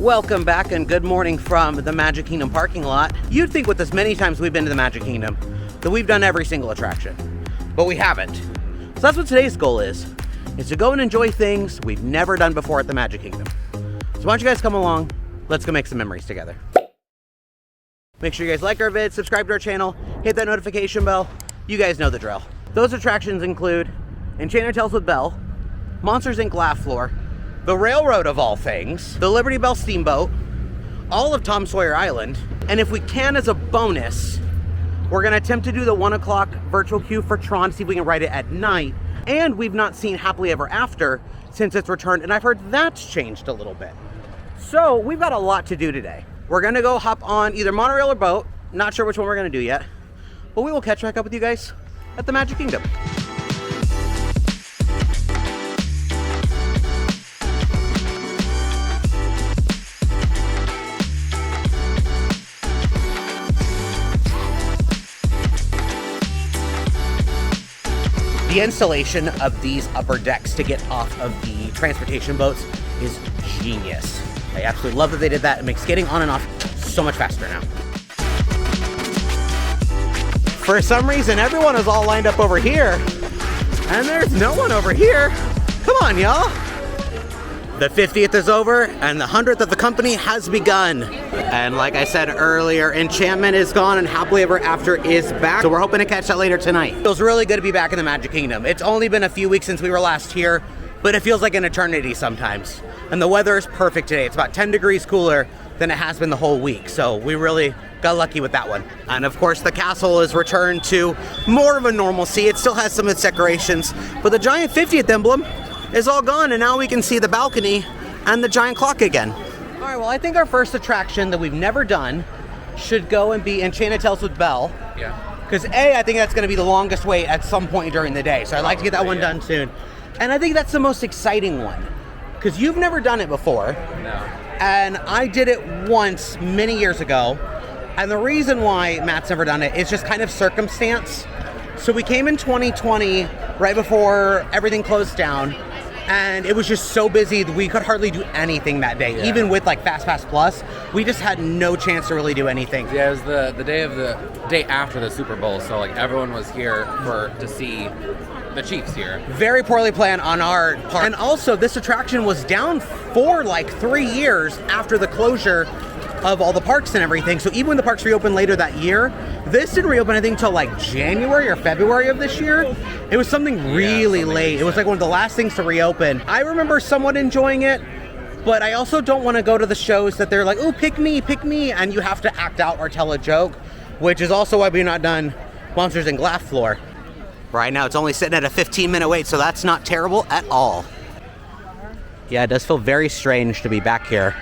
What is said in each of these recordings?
Welcome back and good morning from the Magic Kingdom parking lot. You'd think with as many times we've been to the Magic Kingdom that we've done every single attraction, but we haven't. So that's what today's goal is to go and enjoy things we've never done before at the Magic Kingdom. So why don't you guys come along, let's go make some memories together. Make sure you guys like our vid, subscribe to our channel, hit that notification bell. You guys know the drill. Those attractions include Enchanted Tales with Belle, Monsters Inc. Laugh Floor, the Railroad of all things, the Liberty Bell Steamboat, all of Tom Sawyer Island, and if we can as a bonus, we're gonna attempt to do the 1 o'clock virtual queue for Tron, see if we can ride it at night. And we've not seen Happily Ever After since it's returned, and I've heard that's changed a little bit. So we've got a lot to do today. We're gonna go hop on either monorail or boat, not sure which one we're gonna do yet, but we will catch back up with you guys at the Magic Kingdom. The installation of these upper decks to get off of the transportation boats is genius. I absolutely love that they did that. It makes getting on and off so much faster now. For some reason, everyone is all lined up over here, and there's no one over here. Come on, y'all. The 50th is over, and the 100th of the company has begun. And like I said earlier, Enchantment is gone, and Happily Ever After is back. So we're hoping to catch that later tonight. It feels really good to be back in the Magic Kingdom. It's only been a few weeks since we were last here, but it feels like an eternity sometimes. And the weather is perfect today. It's about 10 degrees cooler than it has been the whole week. So we really got lucky with that one. And of course, the castle is returned to more of a normalcy. It still has some of its decorations, but the giant 50th emblem is all gone, and now we can see the balcony and the giant clock again. All right, well, I think our first attraction that we've never done should go and be Enchanted Tales with Belle. Yeah. Because I think that's gonna be the longest wait at some point during the day. So I'd like to get that one done soon. And I think that's the most exciting one, because you've never done it before. No. And I did it once many years ago. And the reason why Matt's never done it is just kind of circumstance. So we came in 2020, right before everything closed down. And it was just so busy that we could hardly do anything that day. Yeah. Even with like Fast Pass Plus, we just had no chance to really do anything. Yeah, it was the day after the Super Bowl, so like everyone was here to see the Chiefs here. Very poorly planned on our part. And also, this attraction was down for like 3 years after the closure of all the parks and everything. So even when the parks reopened later that year, this didn't reopen, I think, until like January or February of this year. It was something really late. It was like one of the last things to reopen. I remember somewhat enjoying it, but I also don't want to go to the shows that they're like, oh, pick me, and you have to act out or tell a joke, which is also why we've not done Monsters Inc. Laugh Floor. Right now, it's only sitting at a 15-minute wait, so that's not terrible at all. Yeah, it does feel very strange to be back here.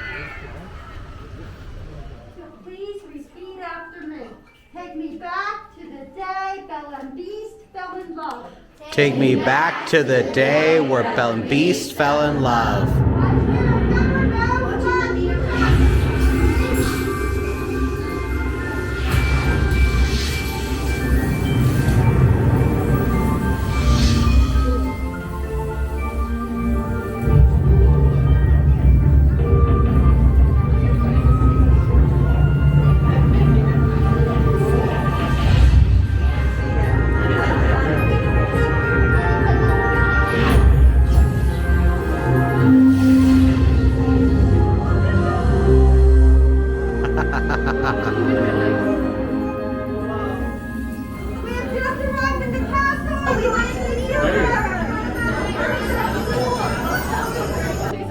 Please repeat after me. Take me back to the day Belle and Beast fell in love. Take me back to the day where Belle and Beast fell in love.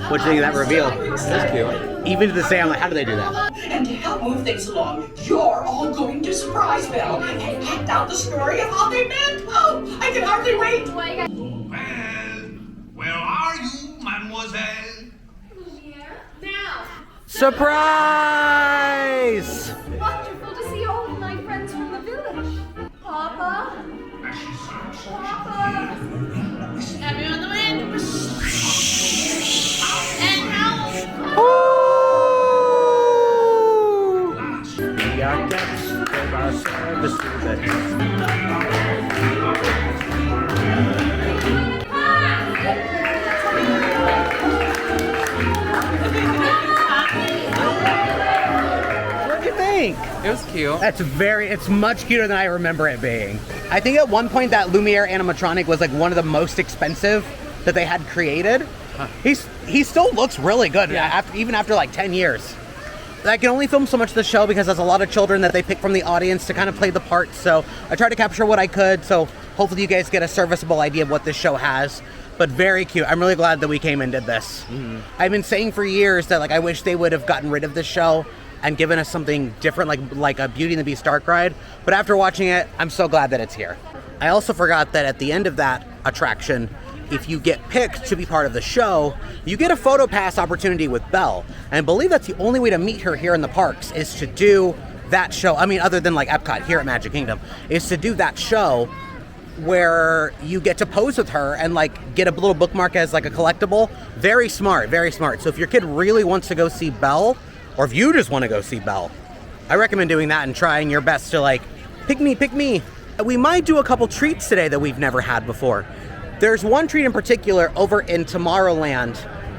What do you think of that reveal? That's cute. Even to this day, I'm like, how do they do that? And to help move things along, you're all going to surprise Belle and act out the story of how they met. Oh, I can hardly wait. Well, where are you, mademoiselle? Here. Now. Surprise! Wonderful to see all of my friends from the village. Papa? Papa? Everyone on the wind. And now. We are guests of our service to the think? It was cute. It's much cuter than I remember it being. I think at one point that Lumiere animatronic was like one of the most expensive that they had created. Huh. He still looks really good, even after like 10 years. I can only film so much of the show because there's a lot of children that they pick from the audience to kind of play the parts. So I tried to capture what I could. So hopefully you guys get a serviceable idea of what this show has. But very cute. I'm really glad that we came and did this. Mm-hmm. I've been saying for years that like I wish they would have gotten rid of this show and given us something different, like a Beauty and the Beast dark ride. But after watching it, I'm so glad that it's here. I also forgot that at the end of that attraction, if you get picked to be part of the show, you get a photo pass opportunity with Belle. And I believe that's the only way to meet her here in the parks is to do that show. I mean, other than like Epcot here at Magic Kingdom, is to do that show where you get to pose with her and like get a little bookmark as like a collectible. Very smart, very smart. So if your kid really wants to go see Belle, or if you just want to go see Belle, I recommend doing that and trying your best to like, pick me, pick me. We might do a couple treats today that we've never had before. There's one treat in particular over in Tomorrowland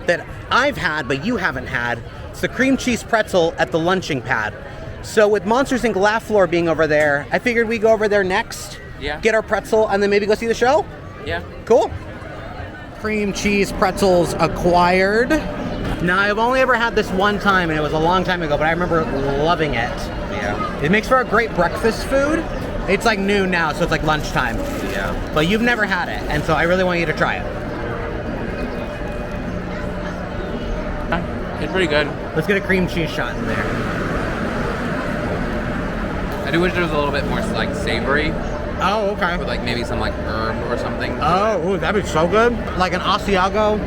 that I've had, but you haven't had. It's the cream cheese pretzel at the lunching pad. So with Monsters, Inc. Laugh Floor being over there, I figured we'd go over there next, get our pretzel, and then maybe go see the show? Yeah. Cool. Cream cheese pretzels acquired. Now, I've only ever had this one time, and it was a long time ago, but I remember loving it. Yeah. It makes for a great breakfast food. It's like noon now, so it's like lunchtime. Yeah. But you've never had it, and so I really want you to try it. It's pretty good. Let's get a cream cheese shot in there. I do wish there was a little bit more like savory. Oh, okay. With like maybe some like herb or something. Oh, ooh, that'd be so good. Like an Asiago.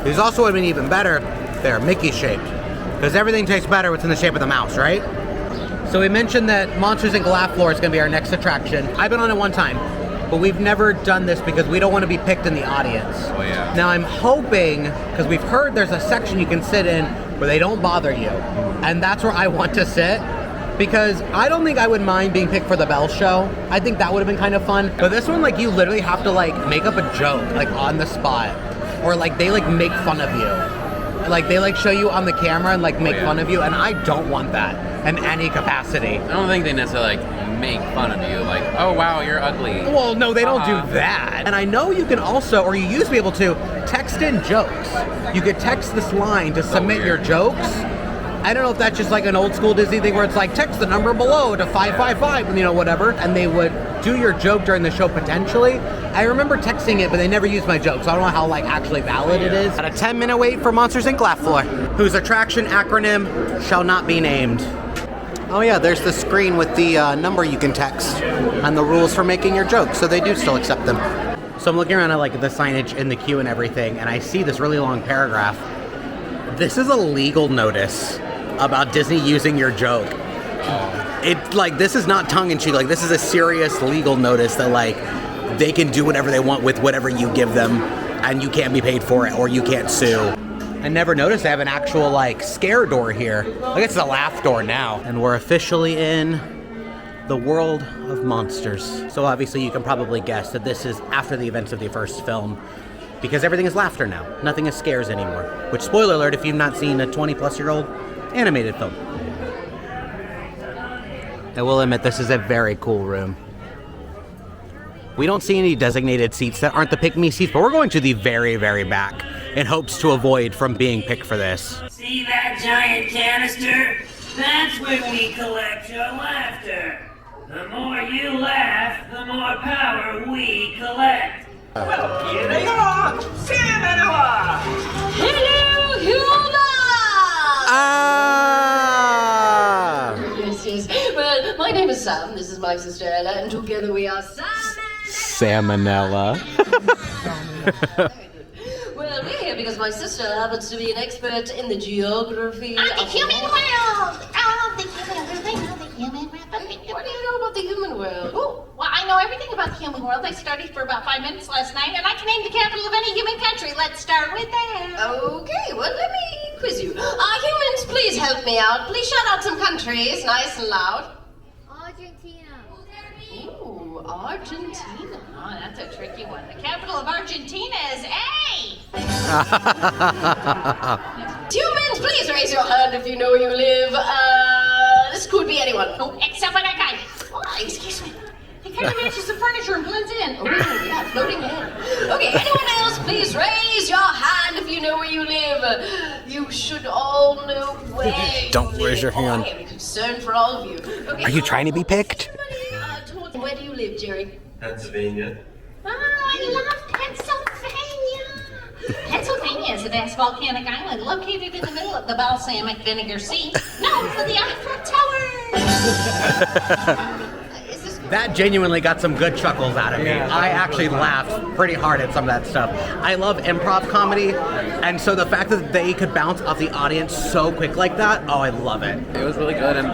These also would have been even better. They're Mickey shaped. Because everything tastes better what's in the shape of the mouse, right? So we mentioned that Monsters, Inc. Laugh Floor is going to be our next attraction. I've been on it one time, but we've never done this because we don't want to be picked in the audience. Oh, yeah. Now I'm hoping, because we've heard there's a section you can sit in where they don't bother you. And that's where I want to sit. Because I don't think I would mind being picked for the Belle show. I think that would have been kind of fun. But this one, like, you literally have to, like, make up a joke, like, on the spot. Or, like, they, like, make fun of you. Like, they, like, show you on the camera and, like, make fun of you. And I don't want that in any capacity. I don't think they necessarily, like, make fun of you. Like, oh, wow, you're ugly. Well, no, they don't do that. And I know you can also, or you used to be able to, text in jokes. You could text this line to submit your jokes. I don't know if that's just like an old school Disney thing where it's like, text the number below to 555, you know, whatever, and they would do your joke during the show potentially. I remember texting it, but they never used my joke, so I don't know how like actually valid it is. At a 10-minute wait for Monsters, Inc. Laugh Floor, whose attraction acronym shall not be named. Oh yeah, there's the screen with the number you can text and the rules for making your jokes, so they do still accept them. So I'm looking around at like the signage in the queue and everything, and I see this really long paragraph. This is a legal notice about Disney using your joke. It like, this is not tongue-in-cheek, like this is a serious legal notice that like they can do whatever they want with whatever you give them and you can't be paid for it or you can't sue. I never noticed they have an actual like scare door here. Like it's a laugh door now. And we're officially in the world of monsters. So obviously you can probably guess that this is after the events of the first film, because everything is laughter now. Nothing is scares anymore. Which, spoiler alert, if you've not seen a 20-plus-year-old animated film. I will admit, this is a very cool room. We don't see any designated seats that aren't the pick-me seats, but we're going to the very, very back in hopes to avoid from being picked for this. See that giant canister? That's where we collect your laughter. The more you laugh, the more power we collect. Well, here they are! Samanoa! Hello, Hilda! Yes. Well, my name is Sam. This is my sister Ella, and together we are Salmonella. Very good. Well, we're here because my sister happens to be an expert in the geography Of the human world! Of the human world! What do you know about the human world? Oh, well, I know everything about the human world. I studied for about 5 minutes last night, and I can name the capital of any human country. Let's start with that. Okay, well, let me quiz you. Humans, please help me out. Please shout out some countries, nice and loud. Argentina. Ooh, Argentina. Oh, that's a tricky one. The capital of Argentina is A. Humans, please raise your hand if you know where you live. this could be anyone. Oh, except for that guy. Oh, excuse me. He kind of matches the furniture and blends in. Oh, yeah, floating head. Okay, anyone else, please raise your hand if you know where you live. You should all know where Don't you raise live. your hand. I am concerned for all of you. Okay, Are you trying to be picked? Where do you live, Jerry? Pennsylvania. I love Pennsylvania. Pennsylvania is a vast volcanic island located in the middle of the balsamic vinegar sea, known for the Eiffel Tower. That genuinely got some good chuckles out of me. I actually laughed pretty hard at some of that stuff. I love improv comedy, and so the fact that they could bounce off the audience so quick like that, oh, I love it. It was really good, and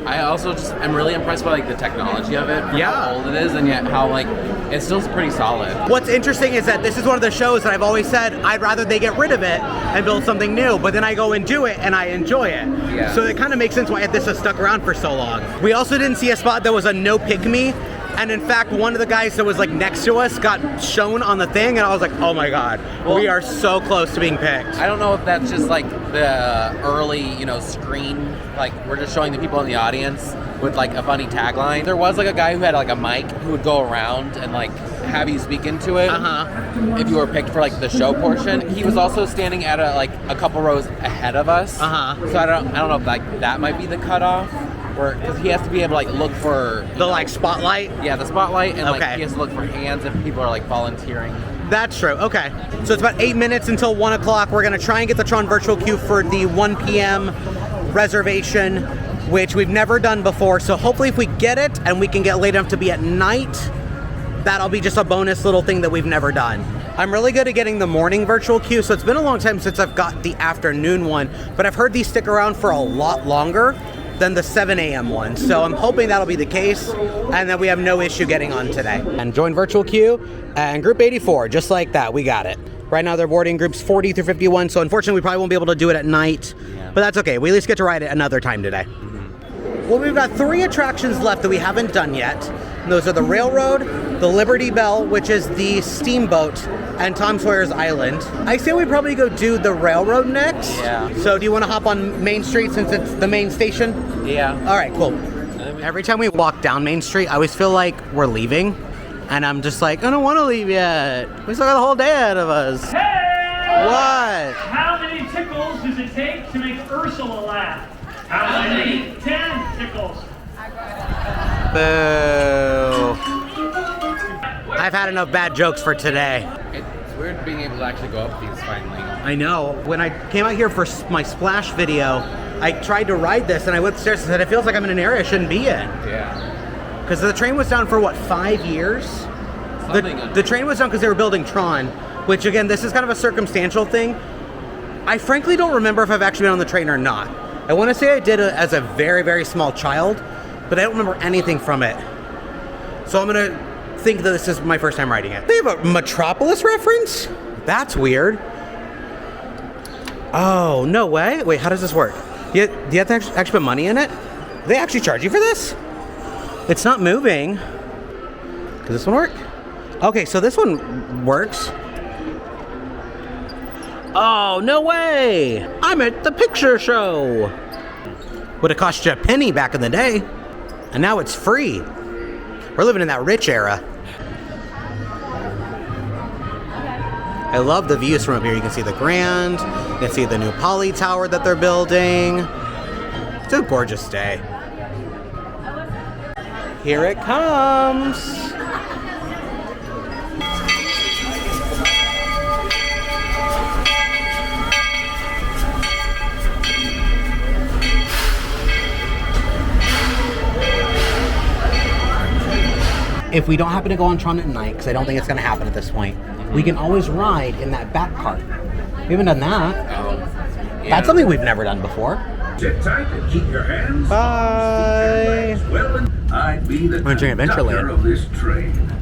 I also just am really impressed by like the technology of it, for how old it is, and yet how like it's still pretty solid. What's interesting is that this is one of the shows that I've always said I'd rather they get rid of it and build something new, but then I go and do it and I enjoy it. Yeah. So it kind of makes sense why this has stuck around for so long. We also didn't see a spot that was a no pick me. And in fact, one of the guys that was like next to us got shown on the thing, and I was like, oh my God, we are so close to being picked. I don't know if that's just like the early, screen, like we're just showing the people in the audience with like a funny tagline. There was like a guy who had like a mic who would go around and like have you speak into it if you were picked for like the show portion. He was also standing at a couple rows ahead of us. So I don't know if like that might be the cutoff. Because he has to be able to like look for the like spotlight. Yeah, the spotlight, and like he has to look for hands if people are like volunteering. That's true. Okay, so it's about 8 minutes until 1 o'clock. We're gonna try and get the Tron virtual queue for the 1 p.m. reservation, which we've never done before. So hopefully, if we get it and we can get late enough to be at night, that'll be just a bonus little thing that we've never done. I'm really good at getting the morning virtual queue, so it's been a long time since I've got the afternoon one, but I've heard these stick around for a lot longer than the 7 a.m. one. So I'm hoping that'll be the case and that we have no issue getting on today. And join virtual queue and group 84, just like that, we got it. Right now they're boarding groups 40 through 51, so unfortunately we probably won't be able to do it at night, but that's okay. We at least get to ride it another time today. Well, we've got 3 attractions left that we haven't done yet. Those are the Railroad, the Liberty Bell, which is the steamboat, and Tom Sawyer's Island. I say we probably go do the Railroad next. Yeah. So do you want to hop on Main Street since it's the main station? Yeah. All right, cool. Every time we walk down Main Street, I always feel like we're leaving. And I'm just like, I don't want to leave yet. We still got the whole day ahead of us. Hey! What? How many tickles does it take to make Ursula laugh? How many? 10 tickles. Boo. I've had enough bad jokes for today. It's weird being able to actually go up these finally. I know. When I came out here for my splash video, I tried to ride this and I went upstairs and said, it feels like I'm in an area I shouldn't be in. Yeah. Because the train was down for what, 5 years? The train was down because they were building Tron, which again, this is kind of a circumstantial thing. I frankly don't remember if I've actually been on the train or not. I want to say I did it as a very, very small child, but I don't remember anything from it. So I'm going to think that this is my first time riding it. They have a Metropolis reference? That's weird. Oh, no way. Wait, how does this work? Do you have to actually put money in it? Do they actually charge you for this? It's not moving. Does this one work? Okay, so this one works. Oh, no way! I'm at the picture show! Would have cost you a penny back in the day. And now it's free. We're living in that rich era. I love the views from up here. You can see the Grand. You can see the new Poly Tower that they're building. It's a gorgeous day. Here it comes. If we don't happen to go on Tron at night, because I don't think it's going to happen at this point, we can always ride in that back cart. We haven't done that. Yeah. That's something we've never done before. Sit tight and keep your hands. Bye. Well, I'd be the We're entering conductor Adventureland. of this train.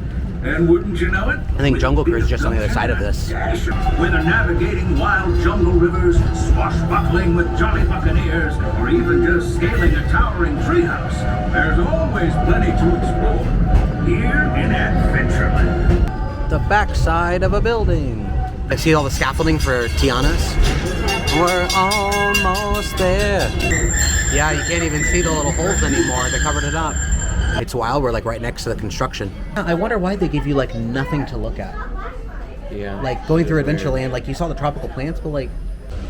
And wouldn't you know it? I think Jungle Cruise is just on the other side of this. Whether navigating wild jungle rivers, swashbuckling with jolly buccaneers, or even just scaling a towering treehouse, there's always plenty to explore here in Adventureland. The backside of a building. I see all the scaffolding for Tiana's. We're almost there. Yeah, you can't even see the little holes anymore. They covered it up. It's wild. We're like right next to the construction. I wonder why they give you like nothing to look at. Yeah. Like going through Adventureland, like you saw the tropical plants, but like...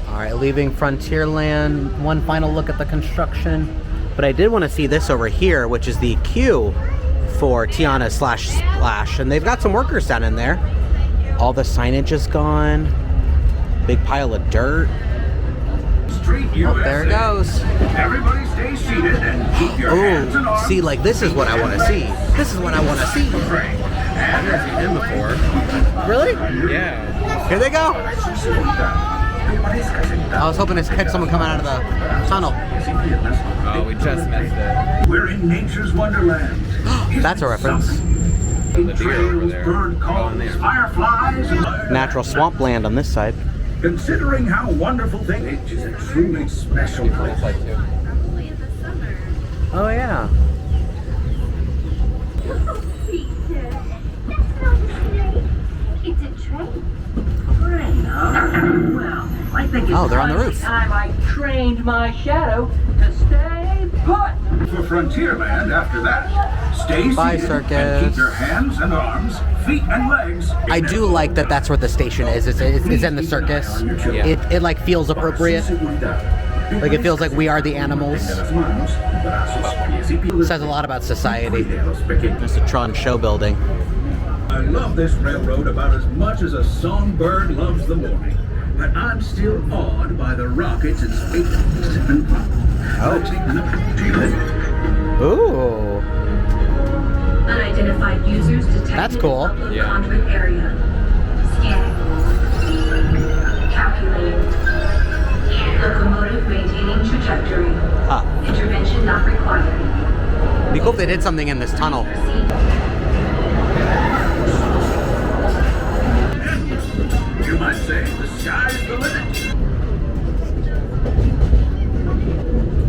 All right, leaving Frontierland. One final look at the construction. But I did want to see this over here, which is the queue for Tiana / Splash. And they've got some workers down in there. All the signage is gone. Big pile of dirt. Oh, there it goes. Everybody stay seated and keep your hands and arms. See, like this is what I want to see. This is what I want to see. I've never seen him before. Really? Yeah. Here they go. I was hoping to catch someone coming out of the tunnel. Oh, we just missed it. We're in nature's wonderland. That's a reference. The deer over there. Bird calls, fireflies, and Natural swampland on this side. considering how wonderful thing it is, a truly special place. Oh yeah. It's a train. Well, I think it's Oh, they're on the roof. time I trained my shadow to stay put. For Frontierland after that, stay Bye, seated circus. and keep your hands and arms, feet and legs. I do like that that's where the station is. It's in the circus. Yeah. It like feels appropriate. Like it feels like we are the animals. Says a lot about society. It's the Tron show building. I love this railroad about as much as a songbird loves the morning. But I'm still awed by the rockets and space. Ooh. Unidentified users detected. That's cool. In upload Yeah. conduit area. Scanning. Calculating. Locomotive maintaining trajectory. Huh. Intervention not required. Be cool if they did something in this tunnel. You might say the sky's the limit.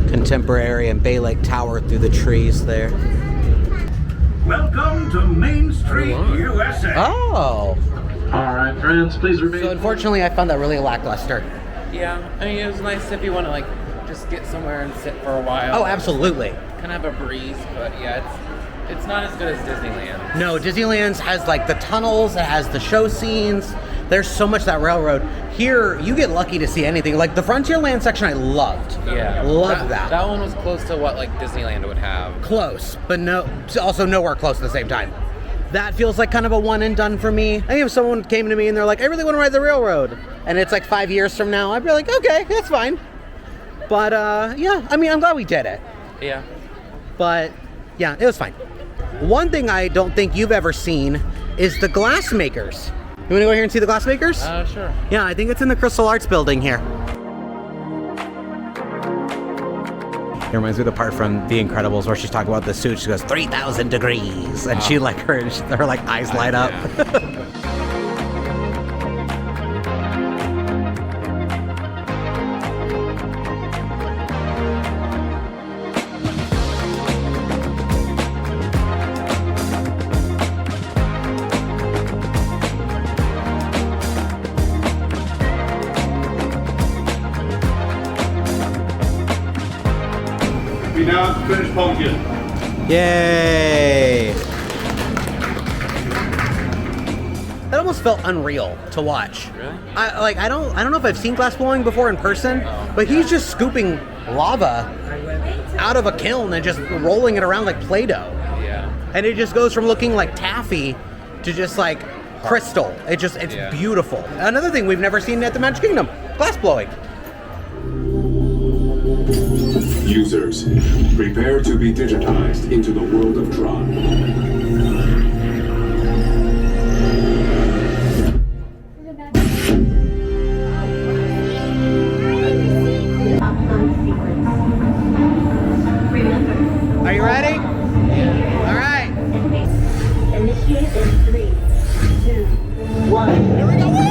Contemporary and Bay Lake Tower through the trees there. Welcome to Main Street, USA. Oh. All right, friends, please remain. So unfortunately, I found that really lackluster. Yeah, I mean, it was nice if you want to like just get somewhere and sit for a while. Oh, absolutely. Kind of have a breeze, but yeah, it's not as good as Disneyland. No, Disneyland's has like the tunnels, it has the show scenes. There's so much that railroad. Here, you get lucky to see anything. Like the Frontierland section, I loved. Yeah, Loved that. That one was close to what like Disneyland would have. Close, but no, also nowhere close at the same time. That feels like kind of a one and done for me. I think if someone came to me and they're like, I really want to ride the railroad, and it's like 5 years from now, I'd be like, okay, that's fine. But yeah, I mean, I'm glad we did it. Yeah. But yeah, it was fine. One thing I don't think you've ever seen is the glass makers. You want to go here and see the glass makers? Sure. Yeah, I think it's in the Crystal Arts building here. It reminds me of the part from The Incredibles where she's talking about the suit. She goes 3,000 degrees, and she like her like eyes light up. We now have finished pumpkin. Yay! That almost felt unreal to watch. Really? I don't know if I've seen glass blowing before in person, but he's just scooping lava out of a kiln and just rolling it around like Play-Doh. Yeah. And it just goes from looking like taffy to just like crystal. It's Yeah. beautiful. Another thing we've never seen at the Magic Kingdom, glass blowing. Users, prepare to be digitized into the world of Tron. Are you ready? All right. Initiate in 3, 2, 1. Here we go. Woo!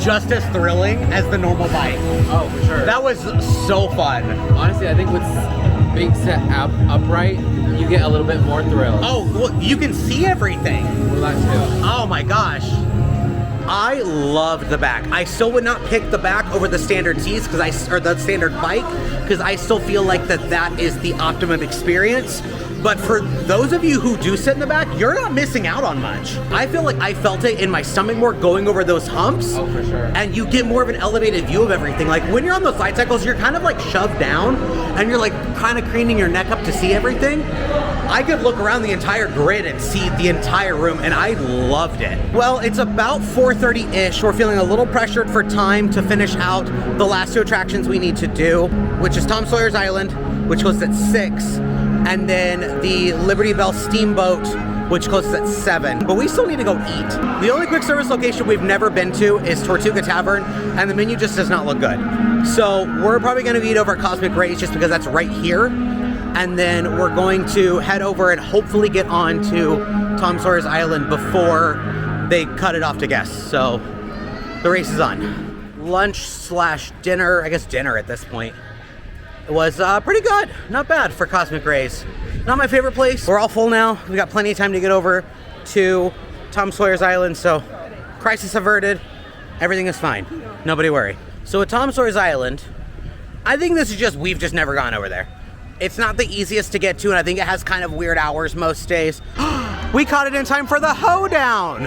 just as thrilling as the normal bike. Oh, for sure. That was so fun. Honestly, I think with being set upright, you get a little bit more thrill. Oh, well, you can see everything. Well, that too. Oh my gosh. I loved the back. I still would not pick the back over the standard seats or the standard bike, because I still feel like that is the optimum experience. But for those of you who do sit in the back, you're not missing out on much. I feel like I felt it in my stomach more going over those humps. Oh, for sure. And you get more of an elevated view of everything. Like when you're on those side cycles, you're kind of like shoved down and you're like kind of craning your neck up to see everything. I could look around the entire grid and see the entire room, and I loved it. Well, it's about 4:30-ish. We're feeling a little pressured for time to finish out the last two attractions we need to do, which is Tom Sawyer's Island, which closes at 6, and then the Liberty Bell Steamboat, which closes at 7. But we still need to go eat. The only quick service location we've never been to is Tortuga Tavern, and the menu just does not look good. So we're probably gonna eat over at Cosmic Rays just because that's right here. And then we're going to head over and hopefully get on to Tom Sawyer's Island before they cut it off to guests. So the race is on. Lunch/dinner, I guess dinner at this point. It was pretty good. Not bad for Cosmic Rays. Not my favorite place. We're all full now. We got plenty of time to get over to Tom Sawyer's Island, so crisis averted. Everything is fine. Nobody worry. So at Tom Sawyer's Island, I think this is just, we've just never gone over there. It's not the easiest to get to, and I think it has kind of weird hours most days. We caught it in time for the hoedown.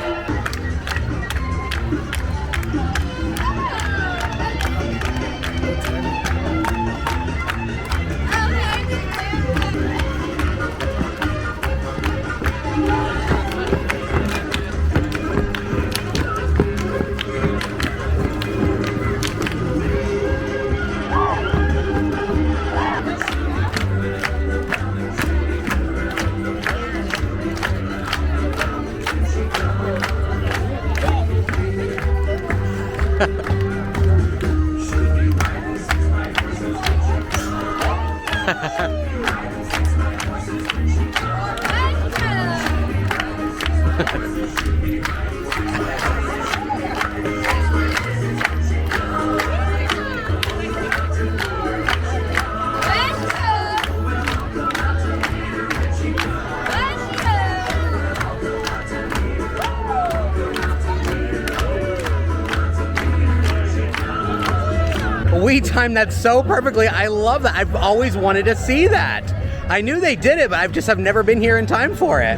We timed that so perfectly. I love that. I've always wanted to see that. I knew they did it, but I've never been here in time for it.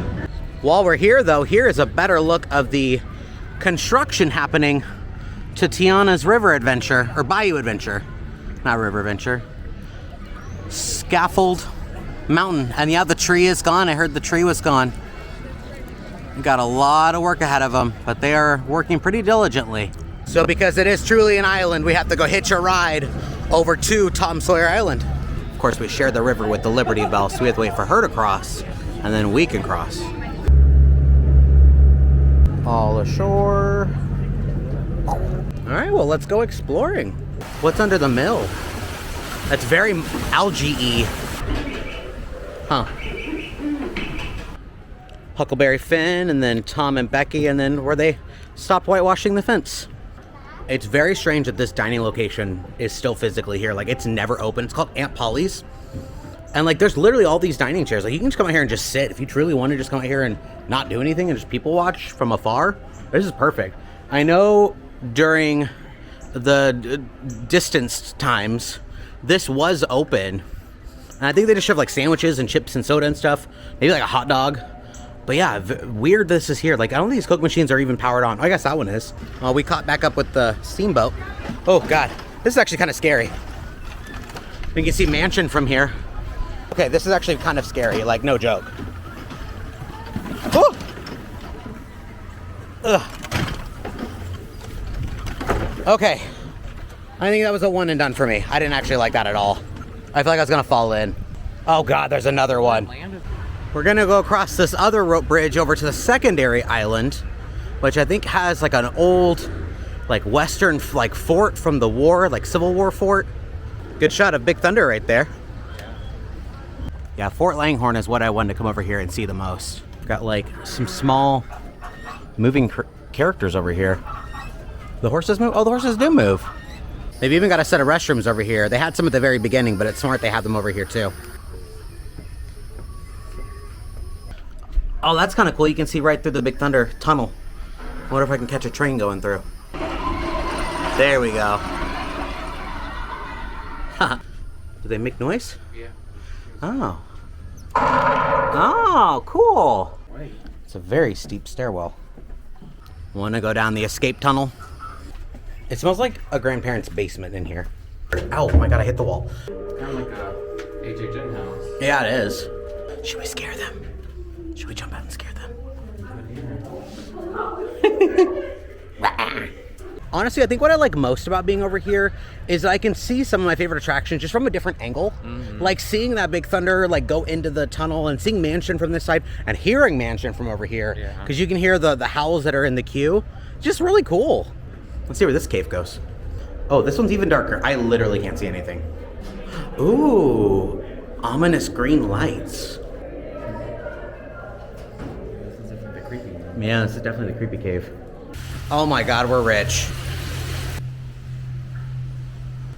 While we're here though, here is a better look of the construction happening to Tiana's River Adventure, or Bayou Adventure. Not River Adventure. Scaffold Mountain. And yeah, the tree is gone. I heard the tree was gone. Got a lot of work ahead of them, but they are working pretty diligently. So because it is truly an island, we have to go hitch a ride over to Tom Sawyer Island. Of course, we share the river with the Liberty Bell, so we have to wait for her to cross, and then we can cross. All ashore. All right, well, let's go exploring. What's under the mill? That's very algae-y. Huh. Huckleberry Finn, and then Tom and Becky, and then where they stopped whitewashing the fence. It's very strange that this dining location is still physically here. Like, it's never open. It's called Aunt Polly's. And, like, there's literally all these dining chairs. Like, you can just come out here and just sit. If you truly want to just come out here and not do anything and just people watch from afar, this is perfect. I know during the distance times, this was open. And I think they just have, like, sandwiches and chips and soda and stuff. Maybe, like, a hot dog. But yeah, weird this is here. Like, I don't think these Coke machines are even powered on. Oh, I guess that one is. We caught back up with the steamboat. Oh God, this is actually kind of scary. You can see Mansion from here. Okay, this is actually kind of scary, like no joke. Oh! Ugh. Okay, I think that was a one and done for me. I didn't actually like that at all. I feel like I was gonna fall in. Oh God, there's another one. We're gonna go across this other rope bridge over to the secondary island, which I think has like an old, like Western, like fort from the war, like Civil War fort. Good shot of Big Thunder right there. Yeah, Fort Langhorne is what I wanted to come over here and see the most. Got like some small moving characters over here. The horses move? Oh, the horses do move. They've even got a set of restrooms over here. They had some at the very beginning, but it's smart they have them over here too. Oh, that's kind of cool. You can see right through the Big Thunder tunnel. I wonder if I can catch a train going through. There we go. Do they make noise? Yeah. Oh. Oh, cool. It's a very steep stairwell. Want to go down the escape tunnel? It smells like a grandparent's basement in here. Oh my god, I hit the wall. Kind of like a HHN house. Yeah, it is. Should we scare them? Should we jump out and scare them? Honestly, I think what I like most about being over here is I can see some of my favorite attractions just from a different angle. Like seeing that Big Thunder like go into the tunnel and seeing Mansion from this side and hearing Mansion from over here. Because you can hear the howls that are in the queue. Just really cool. Let's see where this cave goes. Oh, this one's even darker. I literally can't see anything. Ooh, ominous green lights. Yeah, this is definitely the creepy cave. Oh my god, we're rich.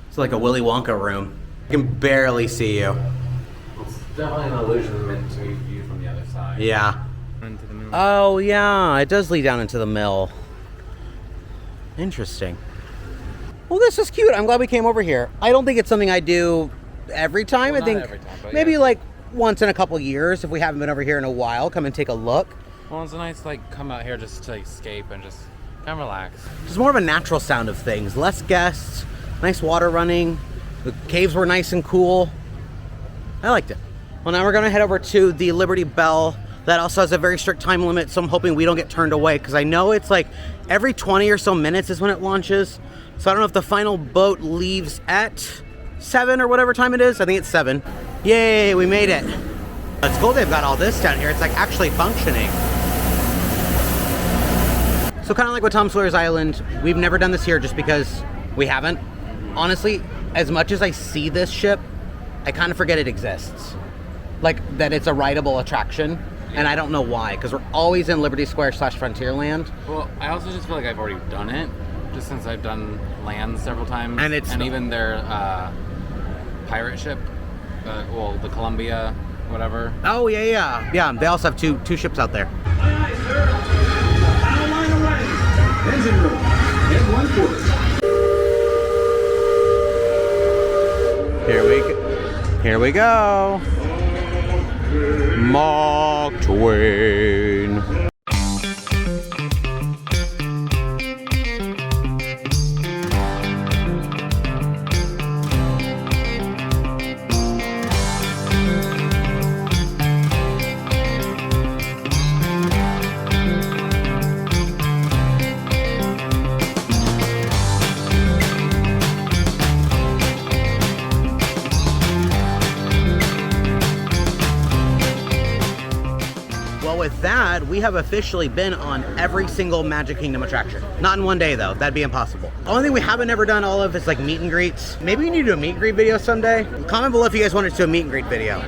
It's like a Willy Wonka room. I can barely see you. It's definitely an illusion meant to be viewed from the other side. Yeah. Into the mill. Oh yeah, it does lead down into the mill. Interesting. Well, this is cute. I'm glad we came over here. I don't think it's something I do every time. Well, I think not every time, but maybe yeah. like once in a couple years if we haven't been over here in a while, come and take a look. Well, it's nice like come out here just to escape and just kind of relax. Just more of a natural sound of things. Less guests, nice water running. The caves were nice and cool. I liked it. Well, now we're gonna head over to the Liberty Bell. That also has a very strict time limit, so I'm hoping we don't get turned away because I know it's like every 20 or so minutes is when it launches. So I don't know if the final boat leaves at 7 or whatever time it is. I think it's 7. Yay, we made it. It's cool they've got all this down here. It's like actually functioning. So kind of like with Tom Sawyer's Island, we've never done this here just because we haven't. Honestly, as much as I see this ship, I kind of forget it exists. Like that it's a rideable attraction. And I don't know why, because we're always in Liberty Square / Frontierland. Well, I also just feel like I've already done it, just since I've done land several times. And even their pirate ship, well, the Columbia, whatever. Oh, yeah. Yeah, they also have two ships out there. Aye, aye, sir. Bow line away. Engine room. Head 1/4. Here we go. Mark Twain. With that, we have officially been on every single Magic Kingdom attraction. Not in one day though, that'd be impossible. The only thing we haven't ever done all of is like meet and greets. Maybe we need to do a meet and greet video someday. Comment below if you guys want us to do a meet and greet video.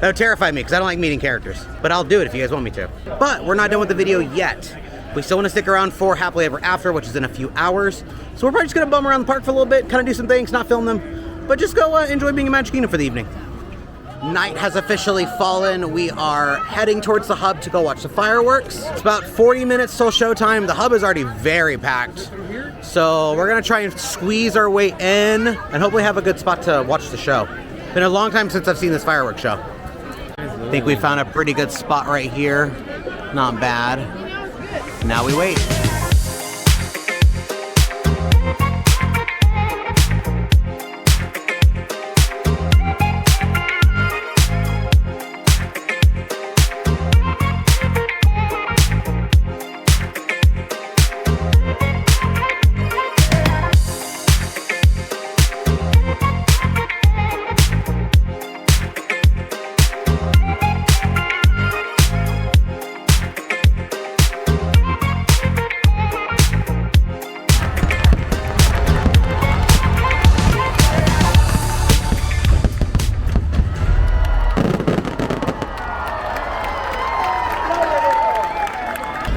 That would terrify me because I don't like meeting characters, but I'll do it if you guys want me to. But we're not done with the video yet. We still want to stick around for Happily Ever After, which is in a few hours. So we're probably just gonna bum around the park for a little bit, kind of do some things, not film them, but just go enjoy being in Magic Kingdom for the evening. Night has officially fallen. We are heading towards the hub to go watch the fireworks. It's about 40 minutes till showtime. The hub is already very packed. So we're gonna try and squeeze our way in and hopefully have a good spot to watch the show. Been a long time since I've seen this fireworks show. I think we found a pretty good spot right here. Not bad. Now we wait.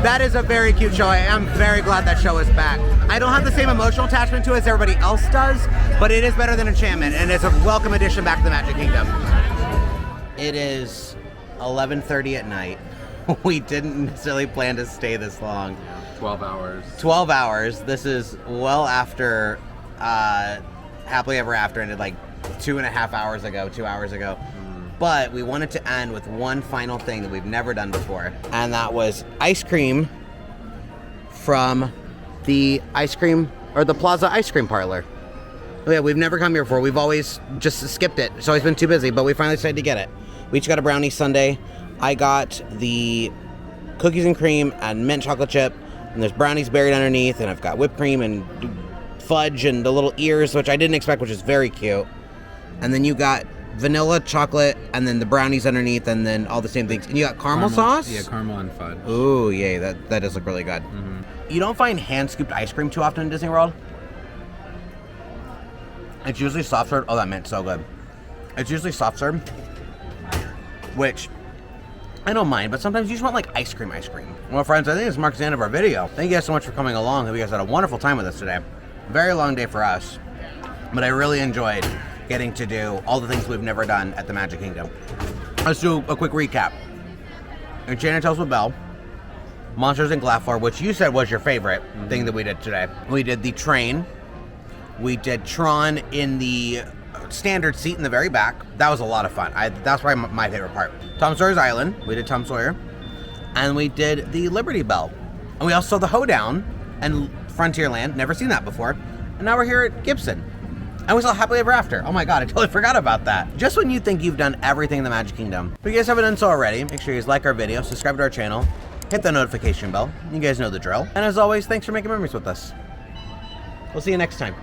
That is a very cute show. I am very glad that show is back. I don't have the same emotional attachment to it as everybody else does, but it is better than Enchantment, and it's a welcome addition back to the Magic Kingdom. It is 11:30 at night. We didn't necessarily plan to stay this long. 12 hours. 12 hours. This is well after Happily Ever After ended like 2.5 hours ago, 2 hours ago. But we wanted to end with one final thing that we've never done before, and that was ice cream from the Plaza Ice Cream Parlor. Oh yeah, we've never come here before. We've always just skipped it. It's always been too busy, but we finally decided to get it. We each got a brownie sundae. I got the cookies and cream and mint chocolate chip, and there's brownies buried underneath, and I've got whipped cream and fudge and the little ears, which I didn't expect, which is very cute. And then you got vanilla chocolate, and then the brownies underneath, and then all the same things. And you got caramel sauce? Yeah, caramel and fudge. Ooh, yay, that does look really good. Mm-hmm. You don't find hand-scooped ice cream too often in Disney World. It's usually soft serve. Oh, that meant so good. It's usually soft serve, which I don't mind, but sometimes you just want like ice cream. Well, friends, I think this marks the end of our video. Thank you guys so much for coming along. Hope you guys had a wonderful time with us today. Very long day for us, but I really enjoyed getting to do all the things we've never done at the Magic Kingdom. Let's do a quick recap. Enchanted Tales with Belle, Monsters and Glafflor, which you said was your favorite thing that we did today. We did the train. We did Tron in the standard seat in the very back. That was a lot of fun. That's probably my favorite part. Tom Sawyer's Island. We did Tom Sawyer. And we did the Liberty Bell. And we also saw the Hoedown and Frontierland. Never seen that before. And now we're here at Gibson. And we saw Happily Ever After. Oh my god, I totally forgot about that. Just when you think you've done everything in the Magic Kingdom. If you guys haven't done so already, make sure you guys like our video, subscribe to our channel, hit the notification bell. You guys know the drill. And as always, thanks for making memories with us. We'll see you next time.